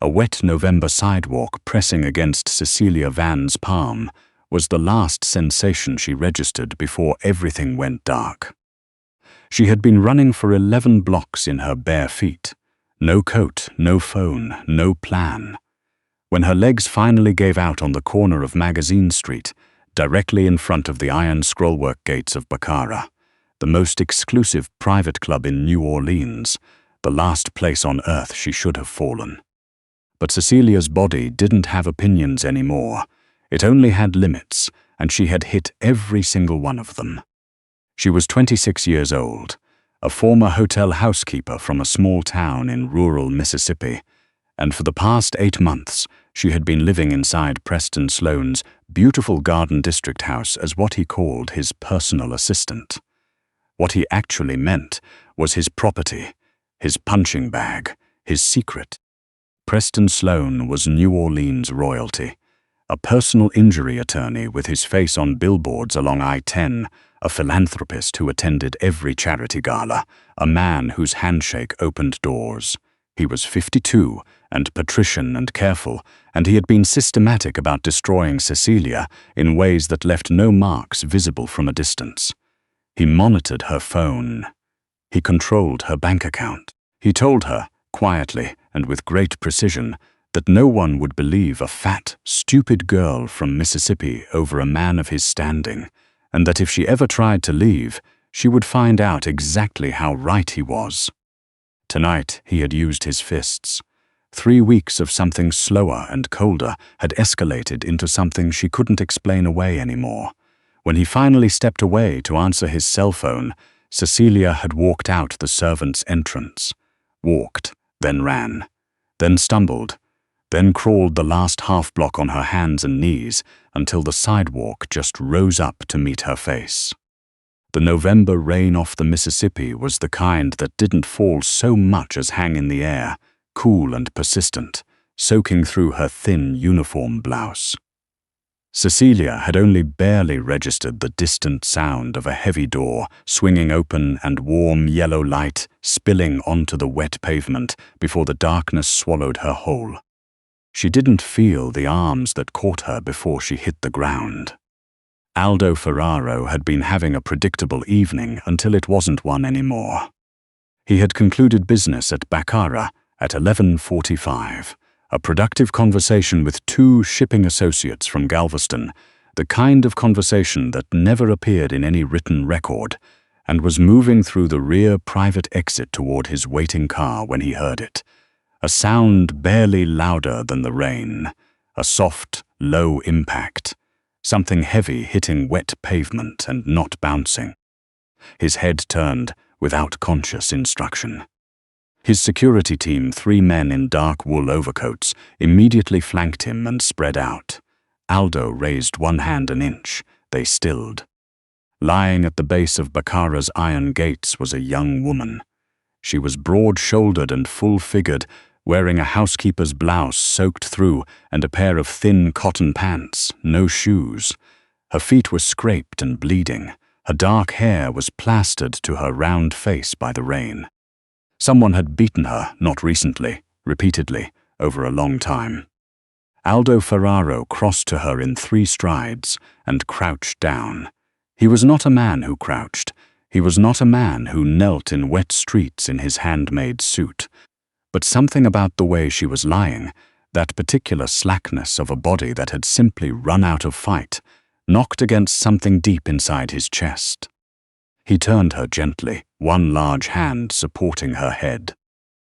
A wet November sidewalk pressing against Cecelia Vann's palm was the last sensation she registered before everything went dark. She had been running for 11 blocks in her bare feet. No coat, no phone, no plan. When her legs finally gave out on the corner of Magazine Street, directly in front of the iron scrollwork gates of Baccara, the most exclusive private club in New Orleans, the last place on earth she should have fallen. But Cecilia's body didn't have opinions anymore. It only had limits, and she had hit every single one of them. She was 26 years old, a former hotel housekeeper from a small town in rural Mississippi, and for the past 8 months she had been living inside Preston Sloane's beautiful Garden District house as what he called his personal assistant. What he actually meant was his property, his punching bag, his secret. Preston Sloane was New Orleans royalty, a personal injury attorney with his face on billboards along I-10, a philanthropist who attended every charity gala, a man whose handshake opened doors. He was 52 and patrician and careful, and he had been systematic about destroying Cecelia in ways that left no marks visible from a distance. He monitored her phone. He controlled her bank account. He told her, quietly and with great precision, that no one would believe a fat, stupid girl from Mississippi over a man of his standing, and that if she ever tried to leave, she would find out exactly how right he was. Tonight he had used his fists. 3 weeks of something slower and colder had escalated into something she couldn't explain away anymore. When he finally stepped away to answer his cell phone, Cecelia had walked out the servant's entrance. Walked, then ran, then stumbled, then crawled the last half block on her hands and knees until the sidewalk just rose up to meet her face. The November rain off the Mississippi was the kind that didn't fall so much as hang in the air, cool and persistent, soaking through her thin uniform blouse. Cecelia had only barely registered the distant sound of a heavy door swinging open and warm yellow light spilling onto the wet pavement before the darkness swallowed her whole. She didn't feel the arms that caught her before she hit the ground. Aldo Ferraro had been having a predictable evening until it wasn't one anymore. He had concluded business at Baccara at 11:45. A productive conversation with 2 shipping associates from Galveston, the kind of conversation that never appeared in any written record, and was moving through the rear private exit toward his waiting car when he heard it. A sound barely louder than the rain, a soft, low impact, something heavy hitting wet pavement and not bouncing. His head turned without conscious instruction. His security team, 3 men in dark wool overcoats, immediately flanked him and spread out. Aldo raised one hand an inch. They stilled. Lying at the base of Baccara's iron gates was a young woman. She was broad-shouldered and full-figured, wearing a housekeeper's blouse soaked through and a pair of thin cotton pants, no shoes. Her feet were scraped and bleeding. Her dark hair was plastered to her round face by the rain. Someone had beaten her, not recently, repeatedly, over a long time. Aldo Ferraro crossed to her in 3 strides and crouched down. He was not a man who crouched. He was not a man who knelt in wet streets in his handmade suit. But something about the way she was lying, that particular slackness of a body that had simply run out of fight, knocked against something deep inside his chest. He turned her gently, one large hand supporting her head.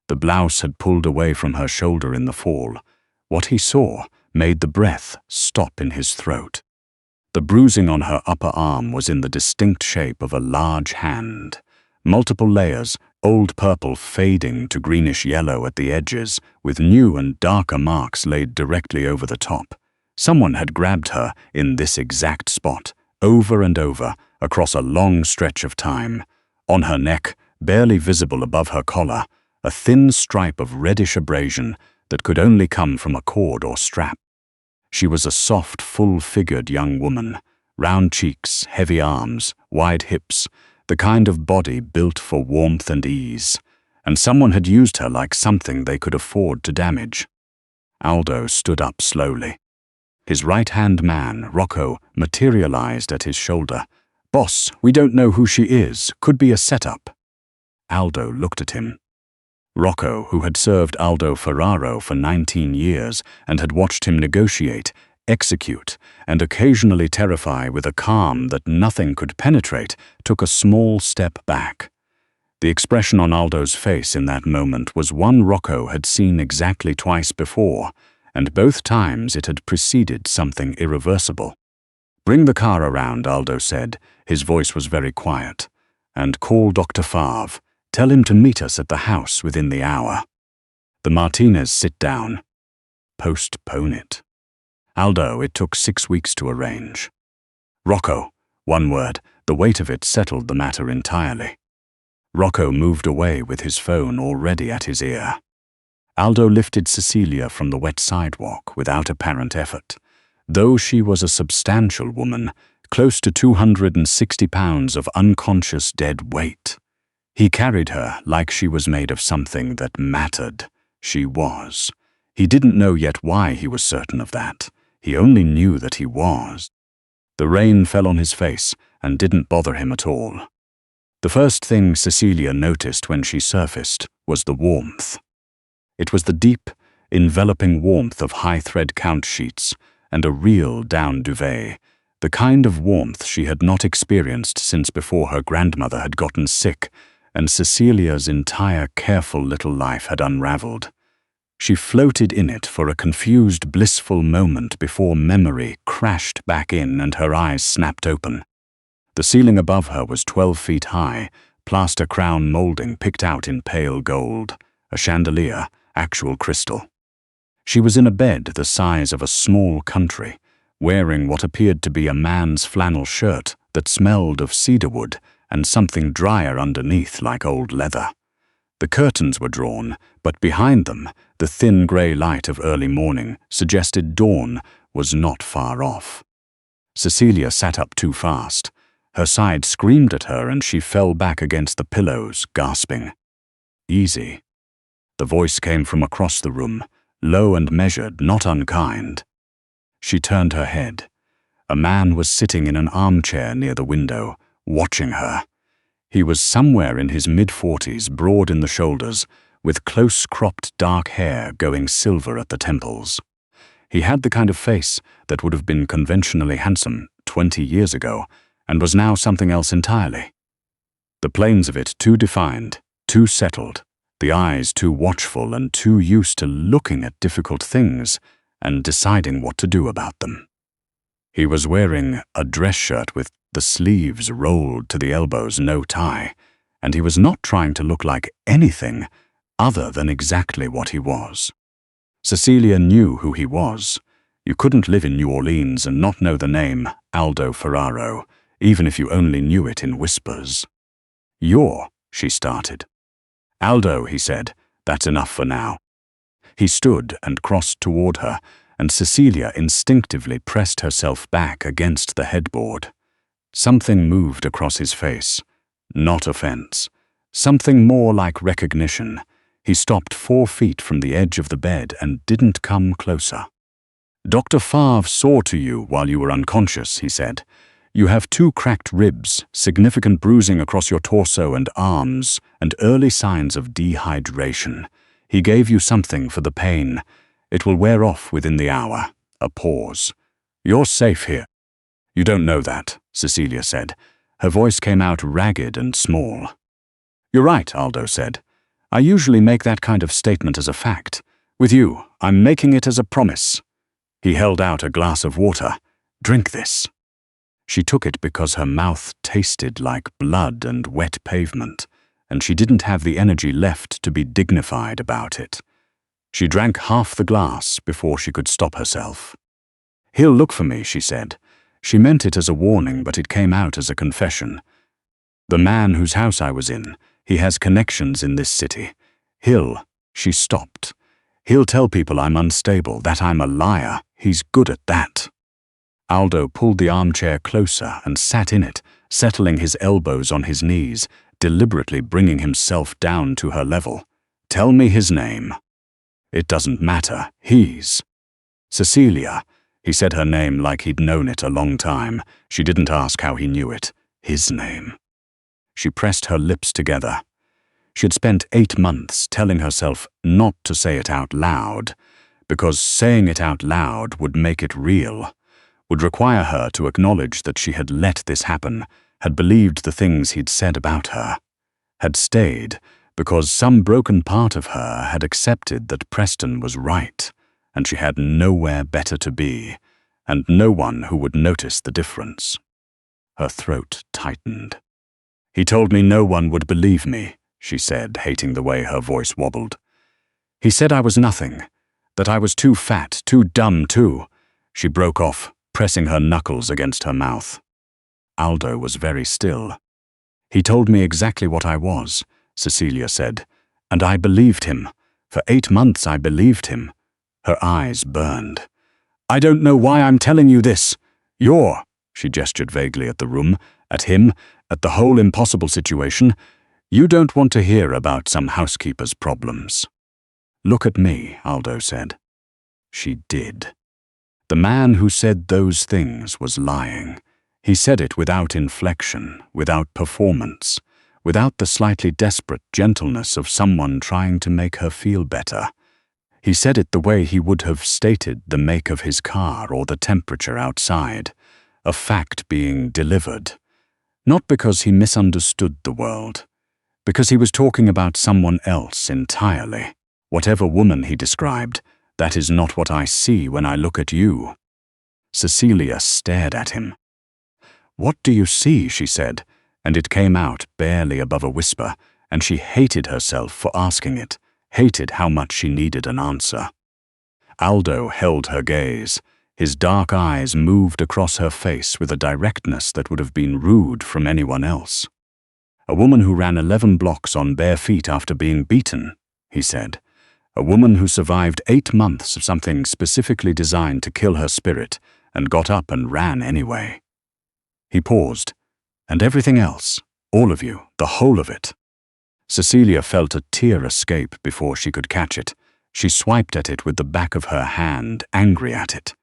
The blouse had pulled away from her shoulder in the fall. What he saw made the breath stop in his throat. The bruising on her upper arm was in the distinct shape of a large hand. Multiple layers, old purple fading to greenish yellow at the edges, with new and darker marks laid directly over the top. Someone had grabbed her in this exact spot, over and over, across a long stretch of time. On her neck, barely visible above her collar, a thin stripe of reddish abrasion that could only come from a cord or strap. She was a soft, full-figured young woman, round cheeks, heavy arms, wide hips, the kind of body built for warmth and ease, and someone had used her like something they could afford to damage. Aldo stood up slowly. His right-hand man, Rocco, materialized at his shoulder. "Boss, we don't know who she is. Could be a setup." Aldo looked at him. Rocco, who had served Aldo Ferraro for 19 years and had watched him negotiate, execute, and occasionally terrify with a calm that nothing could penetrate, took a small step back. The expression on Aldo's face in that moment was one Rocco had seen exactly twice before, and both times it had preceded something irreversible. "Bring the car around," Aldo said. His voice was very quiet. "And call Dr. Favre. Tell him to meet us at the house within the hour." "The Martinez sit down." "Postpone it." "Aldo, it took 6 weeks to arrange." "Rocco," one word, the weight of it settled the matter entirely. Rocco moved away with his phone already at his ear. Aldo lifted Cecelia from the wet sidewalk without apparent effort. Though she was a substantial woman, close to 260 pounds of unconscious dead weight, he carried her like she was made of something that mattered. She was. He didn't know yet why he was certain of that. He only knew that he was. The rain fell on his face and didn't bother him at all. The first thing Cecelia noticed when she surfaced was the warmth. It was the deep, enveloping warmth of high-thread count sheets and a real down duvet, the kind of warmth she had not experienced since before her grandmother had gotten sick and Cecilia's entire careful little life had unraveled. She floated in it for a confused, blissful moment before memory crashed back in and her eyes snapped open. The ceiling above her was 12 feet high, plaster crown molding picked out in pale gold, a chandelier, actual crystal. She was in a bed the size of a small country, wearing what appeared to be a man's flannel shirt that smelled of cedarwood and something drier underneath like old leather. The curtains were drawn, but behind them, the thin grey light of early morning suggested dawn was not far off. Cecelia sat up too fast. Her side screamed at her and she fell back against the pillows, gasping. "Easy." The voice came from across the room, low and measured, not unkind. She turned her head. A man was sitting in an armchair near the window, watching her. He was somewhere in his mid-40s, broad in the shoulders, with close-cropped dark hair going silver at the temples. He had the kind of face that would have been conventionally handsome 20 years ago, and was now something else entirely. The planes of it too defined, too settled, the eyes too watchful and too used to looking at difficult things and deciding what to do about them. He was wearing a dress shirt with the sleeves rolled to the elbows, no tie, and he was not trying to look like anything other than exactly what he was. Cecelia knew who he was. You couldn't live in New Orleans and not know the name Aldo Ferraro, even if you only knew it in whispers. "You're," she started. "Aldo," he said, "that's enough for now." He stood and crossed toward her, and Cecelia instinctively pressed herself back against the headboard. Something moved across his face. Not offense. Something more like recognition. He stopped 4 feet from the edge of the bed and didn't come closer. "Dr. Favre saw to you while you were unconscious," he said. "You have 2 cracked ribs, significant bruising across your torso and arms, and early signs of dehydration. He gave you something for the pain. It will wear off within the hour." A pause. "You're safe here." "You don't know that," Cecelia said. Her voice came out ragged and small. "You're right," Aldo said. "I usually make that kind of statement as a fact. With you, I'm making it as a promise." He held out a glass of water. "Drink this." She took it because her mouth tasted like blood and wet pavement, and she didn't have the energy left to be dignified about it. She drank half the glass before she could stop herself. "He'll look for me," she said. She meant it as a warning, but it came out as a confession. "The man whose house I was in, he has connections in this city. She stopped. "He'll tell people I'm unstable, that I'm a liar. He's good at that." Aldo pulled the armchair closer and sat in it, settling his elbows on his knees, deliberately bringing himself down to her level. "Tell me his name." It doesn't matter. He's. Cecelia. He said her name like he'd known it a long time. She didn't ask how he knew it. His name. She pressed her lips together. She'd spent 8 months telling herself not to say it out loud, because saying it out loud would make it real, would require her to acknowledge that she had let this happen, had believed the things he'd said about her, had stayed because some broken part of her had accepted that Preston was right, and she had nowhere better to be, and no one who would notice the difference. Her throat tightened. He told me no one would believe me, she said, hating the way her voice wobbled. He said I was nothing, that I was too fat, too dumb too. She broke off, pressing her knuckles against her mouth. Aldo was very still. He told me exactly what I was, Cecelia said, and I believed him. For 8 months I believed him. Her eyes burned. I don't know why I'm telling you this. She gestured vaguely at the room, at him, at the whole impossible situation. You don't want to hear about some housekeeper's problems. Look at me, Aldo said. She did. The man who said those things was lying. He said it without inflection, without performance, without the slightly desperate gentleness of someone trying to make her feel better. He said it the way he would have stated the make of his car or the temperature outside, a fact being delivered. Not because he misunderstood the world, because he was talking about someone else entirely. Whatever woman he described, that is not what I see when I look at you. Cecelia stared at him. What do you see, she said, and it came out barely above a whisper, and she hated herself for asking it, hated how much she needed an answer. Aldo held her gaze. His dark eyes moved across her face with a directness that would have been rude from anyone else. A woman who ran 11 blocks on bare feet after being beaten, he said. A woman who survived 8 months of something specifically designed to kill her spirit and got up and ran anyway. He paused. And everything else, all of you, the whole of it. Cecelia felt a tear escape before she could catch it. She swiped at it with the back of her hand, angry at it.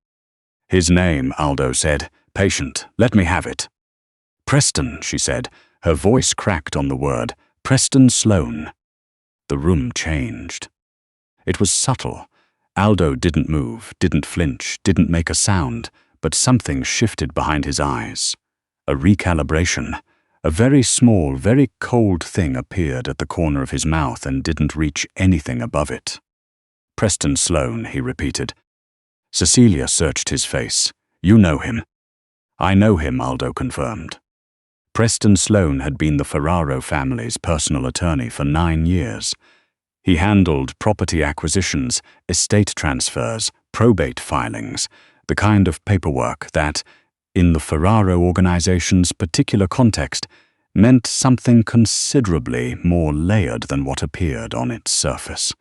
His name, Aldo said. Patient, let me have it. Preston, she said. Her voice cracked on the word. Preston Sloane. The room changed. It was subtle. Aldo didn't move, didn't flinch, didn't make a sound, but something shifted behind his eyes. A recalibration. A very small, very cold thing appeared at the corner of his mouth and didn't reach anything above it. Preston Sloane, he repeated. Cecelia searched his face. You know him. I know him, Aldo confirmed. Preston Sloane had been the Ferraro family's personal attorney for 9 years. He handled property acquisitions, estate transfers, probate filings, the kind of paperwork that, in the Ferraro organization's particular context, meant something considerably more layered than what appeared on its surface.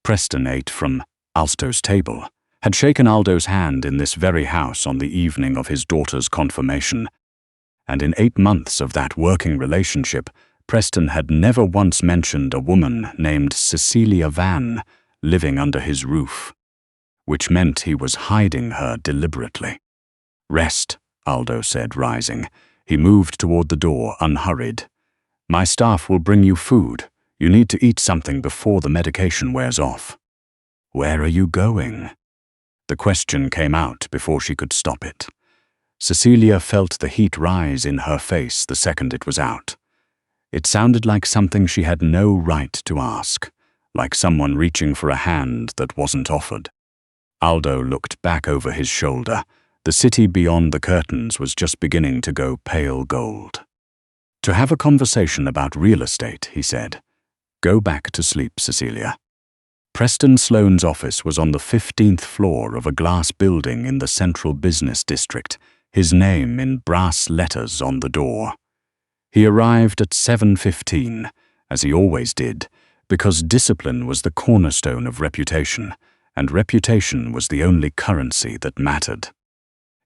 Preston ate from Aldo's table, had shaken Aldo's hand in this very house on the evening of his daughter's confirmation, and in 8 months of that working relationship, Preston had never once mentioned a woman named Cecelia Vann living under his roof, which meant he was hiding her deliberately. Rest, Aldo said, rising. He moved toward the door, unhurried. My staff will bring you food. You need to eat something before the medication wears off. Where are you going? The question came out before she could stop it. Cecelia felt the heat rise in her face the second it was out. It sounded like something she had no right to ask, like someone reaching for a hand that wasn't offered. Aldo looked back over his shoulder. The city beyond the curtains was just beginning to go pale gold. To have a conversation about real estate, he said. Go back to sleep, Cecelia. Preston Sloane's office was on the 15th floor of a glass building in the central business district, his name in brass letters on the door. He arrived at 7:15, as he always did, because discipline was the cornerstone of reputation, and reputation was the only currency that mattered.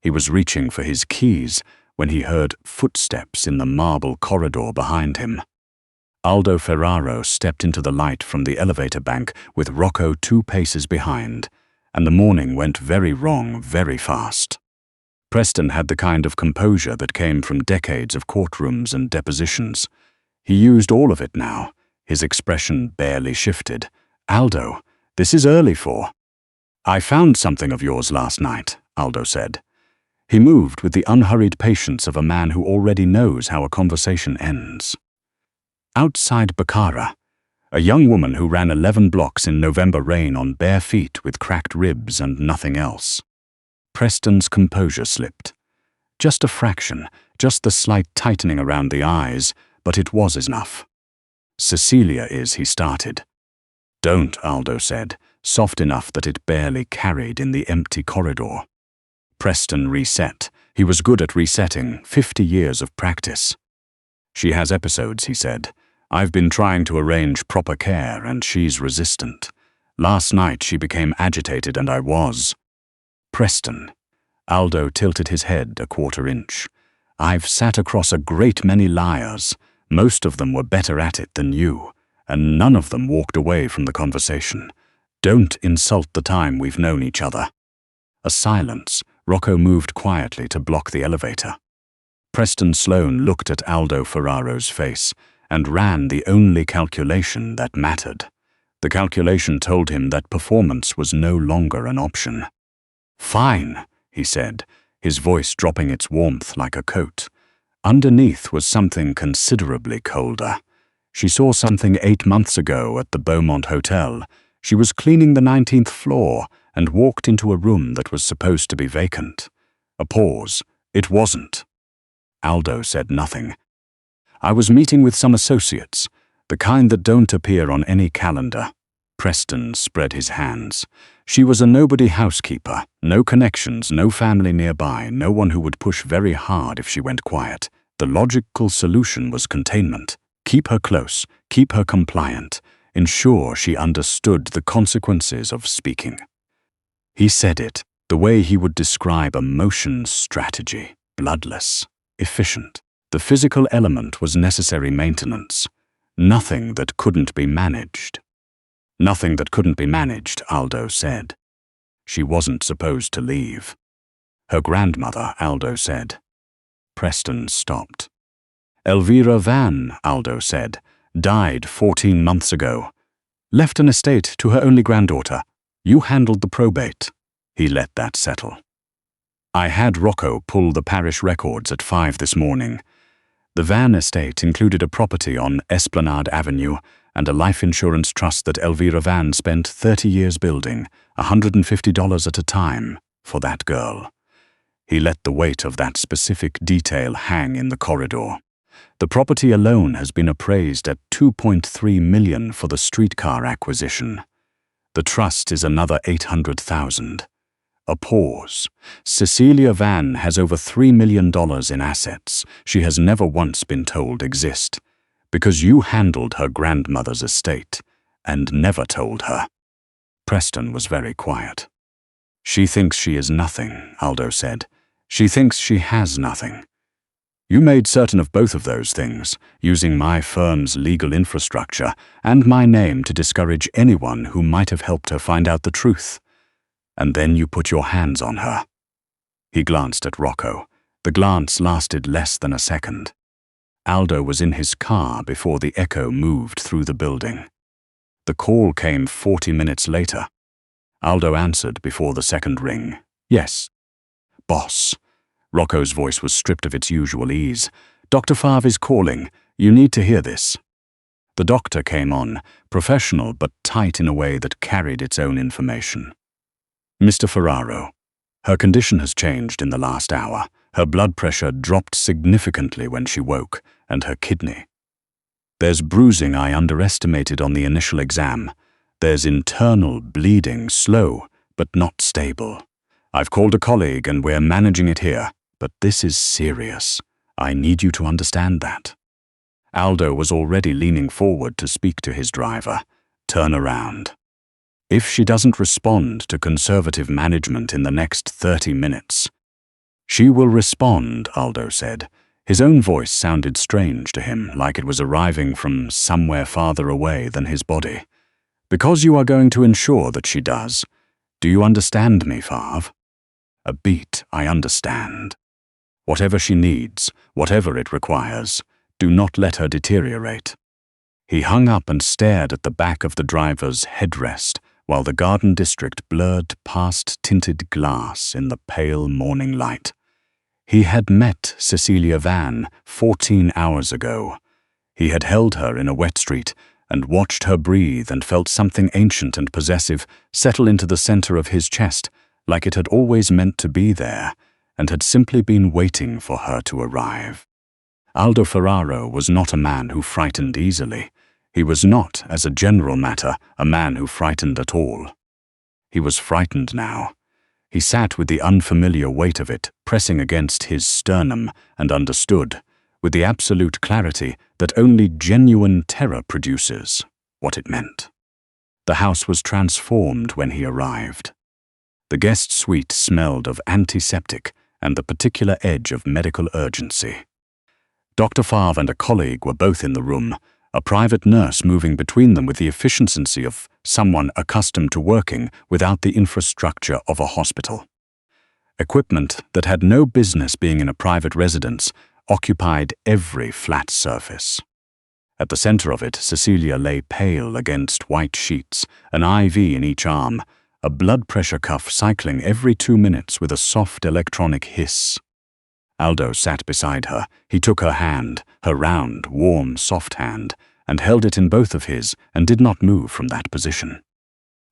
He was reaching for his keys when he heard footsteps in the marble corridor behind him. Aldo Ferraro stepped into the light from the elevator bank with Rocco 2 paces behind, and the morning went very wrong very fast. Preston had the kind of composure that came from decades of courtrooms and depositions. He used all of it now. His expression barely shifted. "Aldo, this is early for—" "I found something of yours last night," Aldo said. He moved with the unhurried patience of a man who already knows how a conversation ends. Outside Baccara, a young woman who ran 11 blocks in November rain on bare feet with cracked ribs and nothing else. Preston's composure slipped. Just a fraction, just the slight tightening around the eyes, but it was enough. "Cecelia is," he started. "Don't," Aldo said, soft enough that it barely carried in the empty corridor. Preston reset. He was good at resetting, 50 years of practice. "She has episodes," he said. "I've been trying to arrange proper care, and she's resistant. Last night she became agitated and I was—" "Preston." Aldo tilted his head a quarter inch. "I've sat across a great many liars. Most of them were better at it than you, and none of them walked away from the conversation. Don't insult the time we've known each other." A silence. Rocco moved quietly to block the elevator. Preston Sloane looked at Aldo Ferraro's face and ran the only calculation that mattered. The calculation told him that performance was no longer an option. "Fine," he said, his voice dropping its warmth like a coat. Underneath was something considerably colder. She saw something 8 months ago at the Beaumont Hotel. She was cleaning the 19th floor and walked into a room that was supposed to be vacant. A pause. It wasn't. Aldo said nothing. "I was meeting with some associates, the kind that don't appear on any calendar." Preston spread his hands. "She was a nobody housekeeper, no connections, no family nearby, no one who would push very hard if she went quiet. The logical solution was containment. Keep her close, keep her compliant, ensure she understood the consequences of speaking." He said it the way he would describe a motion strategy: bloodless, efficient. The physical element was necessary maintenance. Nothing that couldn't be managed. "Nothing that couldn't be managed," Aldo said. "She wasn't supposed to leave." "Her grandmother," Aldo said. Preston stopped. "Elvira Vann," Aldo said, "died 14 months ago. Left an estate to her only granddaughter. You handled the probate." He let that settle. "I had Rocco pull the parish records at 5 this morning. The Vann estate included a property on Esplanade Avenue and a life insurance trust that Elvira Vann spent 30 years building, $150 at a time, for that girl." He let the weight of that specific detail hang in the corridor. "The property alone has been appraised at $2.3 million for the streetcar acquisition. The trust is another $800,000. A pause. "Cecelia Vann has over $3 million in assets she has never once been told exist, because you handled her grandmother's estate and never told her." Preston was very quiet. "She thinks she is nothing," Aldo said. "She thinks she has nothing. You made certain of both of those things, using my firm's legal infrastructure and my name to discourage anyone who might have helped her find out the truth. And then you put your hands on her." He glanced at Rocco. The glance lasted less than a second. Aldo was in his car before the echo moved through the building. The call came 40 minutes later. Aldo answered before the second ring. "Yes." "Boss." Rocco's voice was stripped of its usual ease. "Dr. Favre is calling. You need to hear this." The doctor came on, professional but tight in a way that carried its own information. "Mr. Ferraro, her condition has changed in the last hour. Her blood pressure dropped significantly when she woke, and her kidney. There's bruising I underestimated on the initial exam. There's internal bleeding, slow, but not stable. I've called a colleague and we're managing it here, but this is serious. I need you to understand that." Aldo was already leaning forward to speak to his driver. "Turn around. If she doesn't respond to conservative management in the next 30 minutes. "She will respond," Aldo said. His own voice sounded strange to him, like it was arriving from somewhere farther away than his body. "Because you are going to ensure that she does. Do you understand me, Fav?" "A beat, I understand. Whatever she needs, whatever it requires, do not let her deteriorate." He hung up and stared at the back of the driver's headrest while the garden district blurred past tinted glass in the pale morning light. He had met Cecelia Vann 14 hours ago. He had held her in a wet street and watched her breathe and felt something ancient and possessive settle into the center of his chest, like it had always meant to be there and had simply been waiting for her to arrive. Aldo Ferraro was not a man who frightened easily. He was not, as a general matter, a man who frightened at all. He was frightened now. He sat with the unfamiliar weight of it pressing against his sternum and understood, with the absolute clarity that only genuine terror produces, what it meant. The house was transformed when he arrived. The guest suite smelled of antiseptic and the particular edge of medical urgency. Dr. Favre and a colleague were both in the room, a private nurse moving between them with the efficiency of someone accustomed to working without the infrastructure of a hospital. Equipment that had no business being in a private residence occupied every flat surface. At the center of it, Cecelia lay pale against white sheets, an IV in each arm, a blood pressure cuff cycling every 2 minutes with a soft electronic hiss. Aldo sat beside her. He took her hand, her round, warm, soft hand, and held it in both of his and did not move from that position.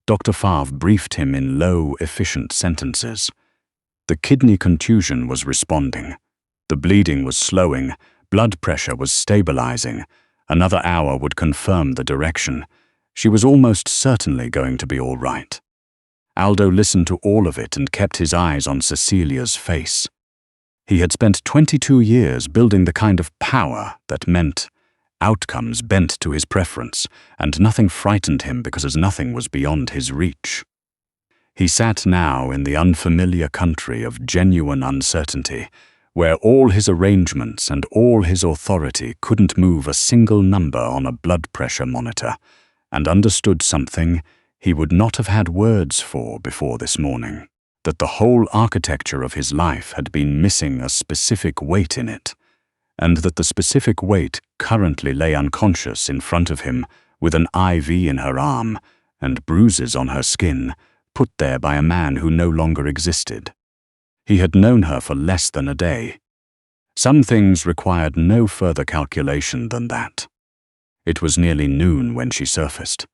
Dr. Favre briefed him in low, efficient sentences. The kidney contusion was responding. The bleeding was slowing. Blood pressure was stabilizing. Another hour would confirm the direction. She was almost certainly going to be all right. Aldo listened to all of it and kept his eyes on Cecilia's face. He had spent 22 years building the kind of power that meant outcomes bent to his preference, and nothing frightened him because nothing was beyond his reach. He sat now in the unfamiliar country of genuine uncertainty, where all his arrangements and all his authority couldn't move a single number on a blood pressure monitor, and understood something he would not have had words for before this morning. That the whole architecture of his life had been missing a specific weight in it, and that the specific weight currently lay unconscious in front of him with an IV in her arm and bruises on her skin, put there by a man who no longer existed. He had known her for less than a day. Some things required no further calculation than that. It was nearly noon when she surfaced.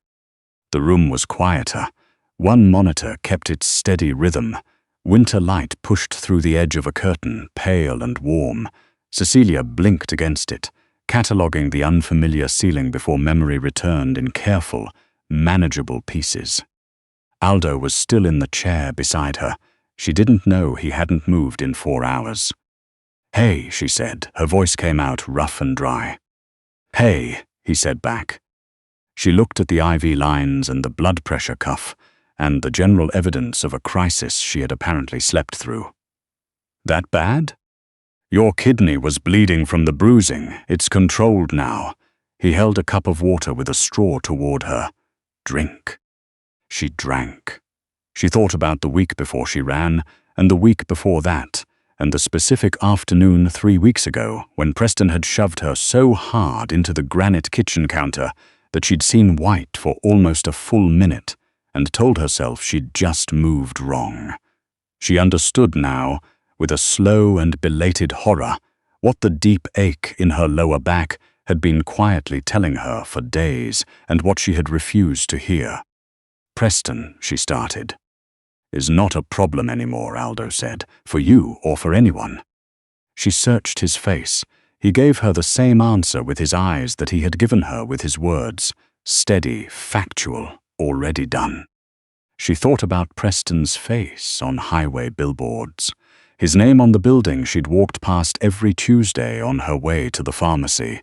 The room was quieter. One monitor kept its steady rhythm. Winter light pushed through the edge of a curtain, pale and warm. Cecelia blinked against it, cataloguing the unfamiliar ceiling before memory returned in careful, manageable pieces. Aldo was still in the chair beside her. She didn't know he hadn't moved in 4 hours. "Hey," she said. Her voice came out rough and dry. "Hey," he said back. She looked at the IV lines and the blood pressure cuff, and the general evidence of a crisis she had apparently slept through. "That bad?" "Your kidney was bleeding from the bruising. It's controlled now." He held a cup of water with a straw toward her. "Drink." She drank. She thought about the week before she ran, and the week before that, and the specific afternoon 3 weeks ago when Preston had shoved her so hard into the granite kitchen counter that she'd seen white for almost a full minute, and told herself she'd just moved wrong. She understood now, with a slow and belated horror, what the deep ache in her lower back had been quietly telling her for days, and what she had refused to hear. "Preston," she started. "Is not a problem anymore," Aldo said, "for you or for anyone." She searched his face. He gave her the same answer with his eyes that he had given her with his words, steady, factual, already done. She thought about Preston's face on highway billboards, his name on the building she'd walked past every Tuesday on her way to the pharmacy,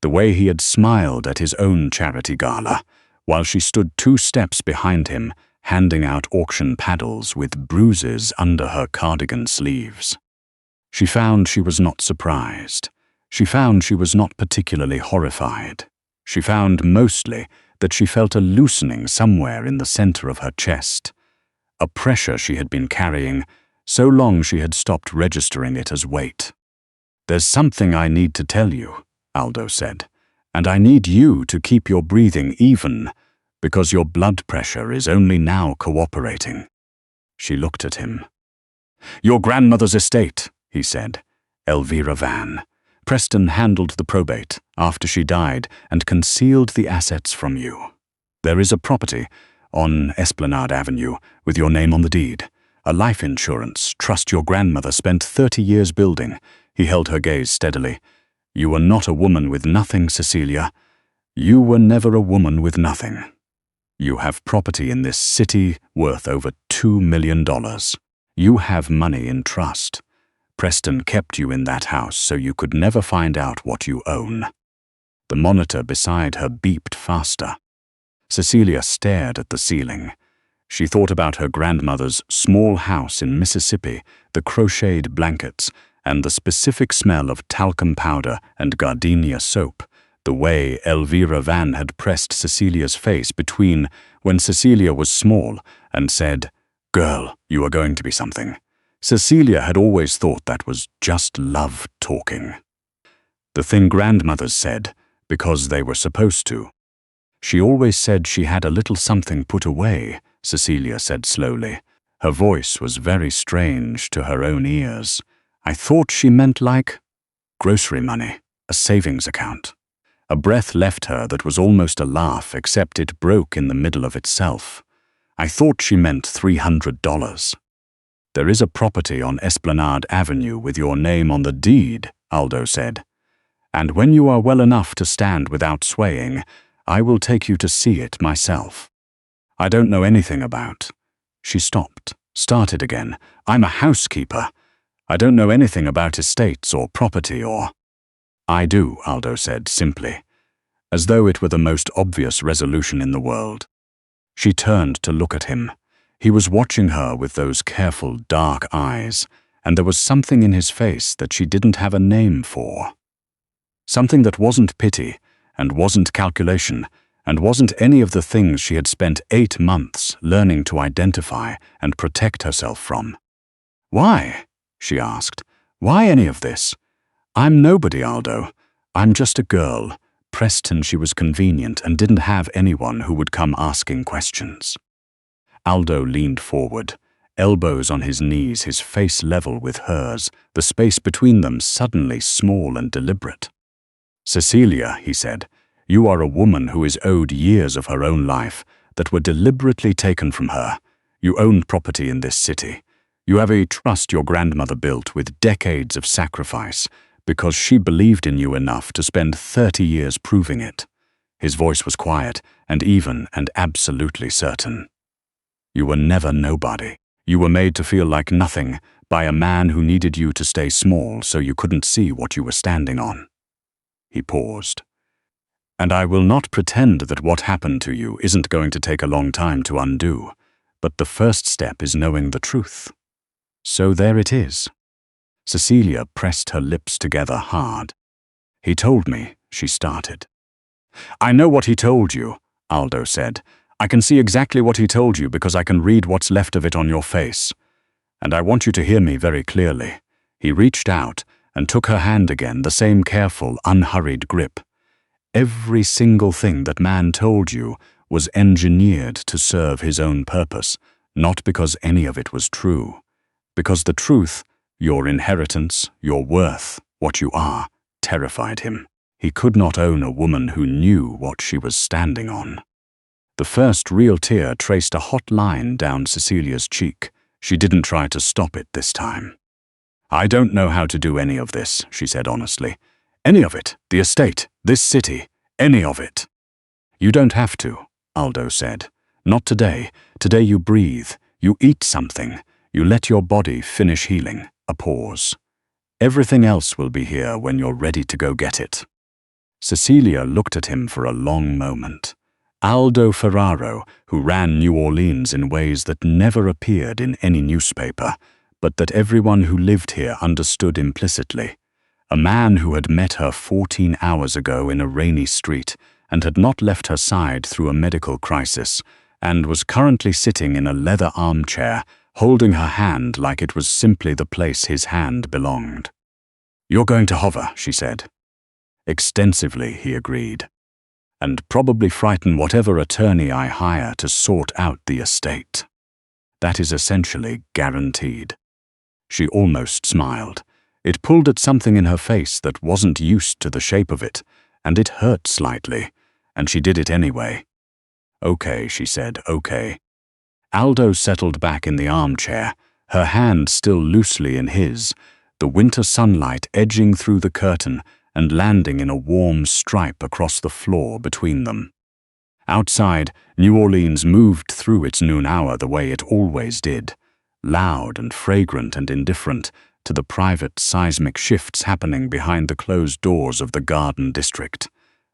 the way he had smiled at his own charity gala, while she stood 2 steps behind him, handing out auction paddles with bruises under her cardigan sleeves. She found she was not surprised. She found she was not particularly horrified. She found mostly that she felt a loosening somewhere in the center of her chest, a pressure she had been carrying so long she had stopped registering it as weight. "There's something I need to tell you," Aldo said, "and I need you to keep your breathing even, because your blood pressure is only now cooperating." She looked at him. "Your grandmother's estate," he said. "Elvira Vann. Preston handled the probate after she died and concealed the assets from you. There is a property on Esplanade Avenue with your name on the deed. A life insurance trust your grandmother spent 30 years building." He held her gaze steadily. "You were not a woman with nothing, Cecelia. You were never a woman with nothing. You have property in this city worth over $2 million. You have money in trust. Preston kept you in that house so you could never find out what you own." The monitor beside her beeped faster. Cecelia stared at the ceiling. She thought about her grandmother's small house in Mississippi, the crocheted blankets, and the specific smell of talcum powder and gardenia soap, the way Elvira Vann had pressed Cecilia's face between when Cecelia was small and said, "Girl, you are going to be something." Cecelia had always thought that was just love talking. The thing grandmothers said, because they were supposed to. "She always said she had a little something put away," Cecelia said slowly. Her voice was very strange to her own ears. "I thought she meant like grocery money, a savings account." A breath left her that was almost a laugh, except it broke in the middle of itself. "I thought she meant $300. "There is a property on Esplanade Avenue with your name on the deed," Aldo said. "And when you are well enough to stand without swaying, I will take you to see it myself." "I don't know anything about—" She stopped, started again. "I'm a housekeeper. I don't know anything about estates or property or—" "I do," Aldo said simply, as though it were the most obvious resolution in the world. She turned to look at him. He was watching her with those careful, dark eyes, and there was something in his face that she didn't have a name for. Something that wasn't pity, and wasn't calculation, and wasn't any of the things she had spent 8 months learning to identify and protect herself from. "Why?" she asked. "Why any of this? I'm nobody, Aldo. I'm just a girl." Preston, she was convenient and didn't have anyone who would come asking questions. Aldo leaned forward, elbows on his knees, his face level with hers, the space between them suddenly small and deliberate. "Cecelia," he said, "you are a woman who is owed years of her own life that were deliberately taken from her. You own property in this city. You have a trust your grandmother built with decades of sacrifice because she believed in you enough to spend 30 years proving it." His voice was quiet and even and absolutely certain. "You were never nobody. You were made to feel like nothing by a man who needed you to stay small so you couldn't see what you were standing on." He paused. "And I will not pretend that what happened to you isn't going to take a long time to undo, but the first step is knowing the truth. So there it is." Cecelia pressed her lips together hard. "He told me," she started. "I know what he told you," Aldo said. "I can see exactly what he told you because I can read what's left of it on your face. And I want you to hear me very clearly." He reached out and took her hand again, the same careful, unhurried grip. "Every single thing that man told you was engineered to serve his own purpose, not because any of it was true. Because the truth, your inheritance, your worth, what you are, terrified him. He could not own a woman who knew what she was standing on." The first real tear traced a hot line down Cecilia's cheek. She didn't try to stop it this time. "I don't know how to do any of this," she said honestly. "Any of it, the estate, this city, any of it." "You don't have to," Aldo said. "Not today. Today you breathe, you eat something, you let your body finish healing." A pause. "Everything else will be here when you're ready to go get it." Cecelia looked at him for a long moment. Aldo Ferraro, who ran New Orleans in ways that never appeared in any newspaper, but that everyone who lived here understood implicitly. A man who had met her 14 hours ago in a rainy street and had not left her side through a medical crisis, and was currently sitting in a leather armchair, holding her hand like it was simply the place his hand belonged. "You're going to hover," she said. "Extensively," he agreed. "And probably frighten whatever attorney I hire to sort out the estate. That is essentially guaranteed." She almost smiled. It pulled at something in her face that wasn't used to the shape of it, and it hurt slightly, and she did it anyway. "Okay," she said, "okay." Aldo settled back in the armchair, her hand still loosely in his, the winter sunlight edging through the curtain and landing in a warm stripe across the floor between them. Outside, New Orleans moved through its noon hour the way it always did, loud and fragrant and indifferent to the private seismic shifts happening behind the closed doors of the Garden District.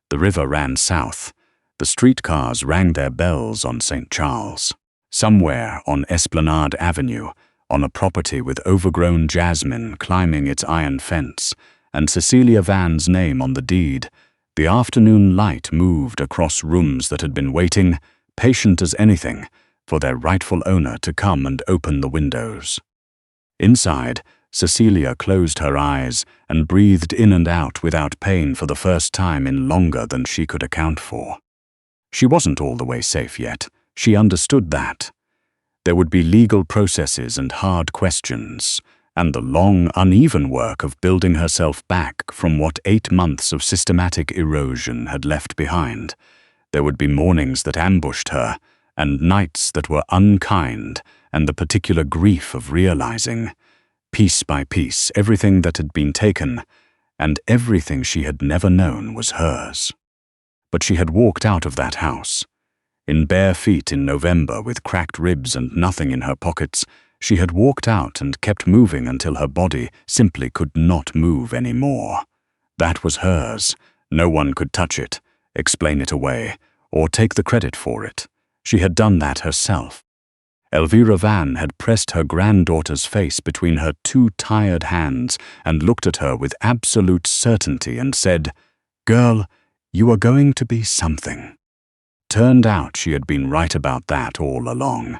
The river ran south. The streetcars rang their bells on St. Charles. Somewhere on Esplanade Avenue, on a property with overgrown jasmine climbing its iron fence, and Cecelia Vann's name on the deed, the afternoon light moved across rooms that had been waiting, patient as anything, for their rightful owner to come and open the windows. Inside, Cecelia closed her eyes and breathed in and out without pain for the first time in longer than she could account for. She wasn't all the way safe yet. She understood that. There would be legal processes and hard questions, and the long, uneven work of building herself back from what 8 months of systematic erosion had left behind. There would be mornings that ambushed her, and nights that were unkind, and the particular grief of realizing, piece by piece, everything that had been taken, and everything she had never known was hers. But she had walked out of that house. In bare feet in November, with cracked ribs and nothing in her pockets, she had walked out and kept moving until her body simply could not move any more. That was hers. No one could touch it, explain it away, or take the credit for it. She had done that herself. Elvira Vann had pressed her granddaughter's face between her 2 tired hands and looked at her with absolute certainty and said, "Girl, you are going to be something." Turned out she had been right about that all along.